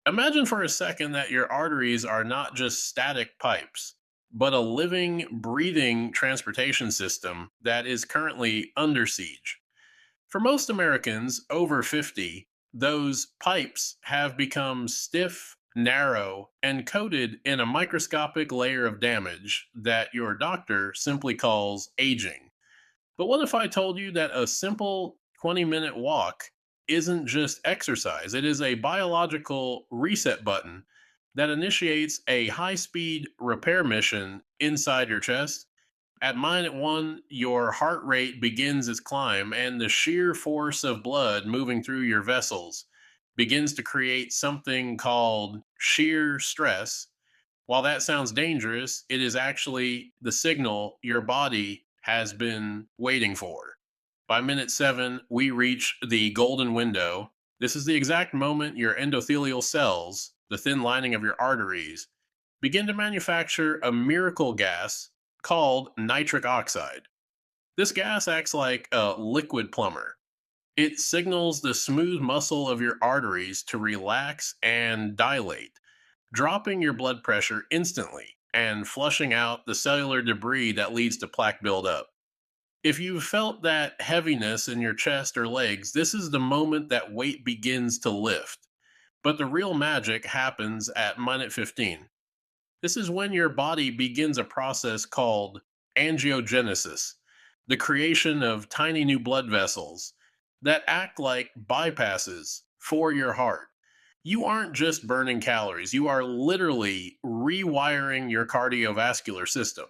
Imagine for a second that your arteries are not just static pipes, but a living, breathing transportation system that is currently under siege. For most Americans over 50, those pipes have become stiff, narrow, and coated in a microscopic layer of damage that your doctor simply calls aging. But what if I told you that a simple 20-minute walk isn't just exercise? It is a biological reset button that initiates a high speed repair mission inside your chest. At minute one, your heart rate begins its climb, and the sheer force of blood moving through your vessels begins to create something called shear stress. While that sounds dangerous, it is actually the signal your body has been waiting for. By minute seven, we reach the golden window. This is the exact moment your endothelial cells, the thin lining of your arteries, begin to manufacture a miracle gas called nitric oxide. This gas acts like a liquid plumber. It signals the smooth muscle of your arteries to relax and dilate, dropping your blood pressure instantly and flushing out the cellular debris that leads to plaque buildup. If you've felt that heaviness in your chest or legs, this is the moment that weight begins to lift. But the real magic happens at minute 15. This is when your body begins a process called angiogenesis, the creation of tiny new blood vessels that act like bypasses for your heart. You aren't just burning calories, you are literally rewiring your cardiovascular system.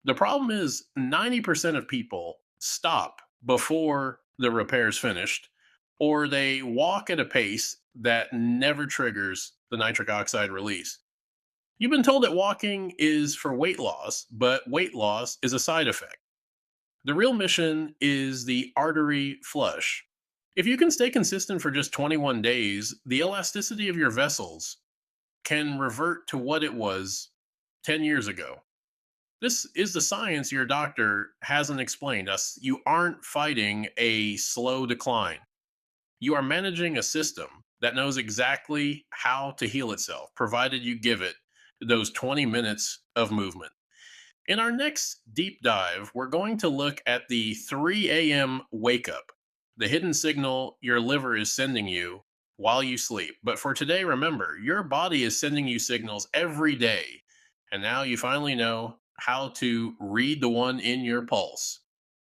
The problem is 90% of people stop before the repair's finished, or they walk at a pace that never triggers the nitric oxide release. You've been told that walking is for weight loss, but weight loss is a side effect. The real mission is the artery flush. If you can stay consistent for just 21 days, the elasticity of your vessels can revert to what it was 10 years ago. This is the science your doctor hasn't explained us. You aren't fighting a slow decline. You are managing a system that knows exactly how to heal itself, provided you give it those 20 minutes of movement. In our next deep dive, we're going to look at the 3 a.m. wake up, the hidden signal your liver is sending you while you sleep. But for today, remember, your body is sending you signals every day. And now you finally know how to read the one in your pulse.